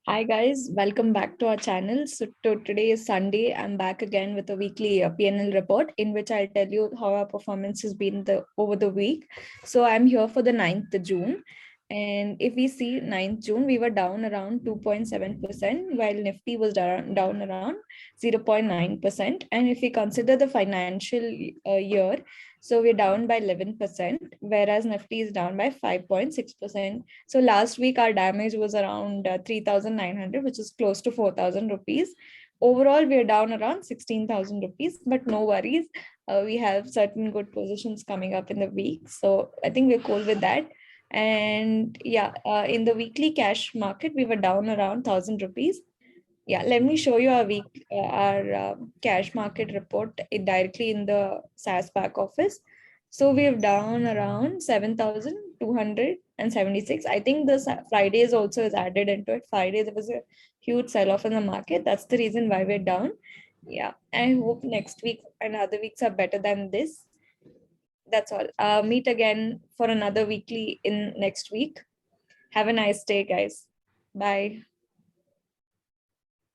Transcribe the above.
Hi guys, welcome back to our channel. Today is Sunday. I'm back again with a weekly PNL report in which I'll tell you how our performance has been over the week. So I'm here for the 9th June. And if we see 9th June, we were down around 2.7%, while Nifty was down around 0.9%. And if we consider the financial year, so we're down by 11%, whereas Nifty is down by 5.6%. So last week our damage was around 3,900, which is close to 4,000 rupees. Overall, we're down around 16,000 rupees, but no worries. We have certain good positions coming up in the week. So I think we're cool with that. And yeah, in the weekly cash market, we were down around 1,000 rupees. Yeah, let me show you our cash market report directly in the SAS back office. So we have down around 7,276. I think this Fridays also is added into it. Friday there was a huge sell-off in the market. That's the reason why we're down. Yeah, I hope next week and other weeks are better than this. That's all. Meet again for another weekly in next week. Have a nice day, guys. Bye.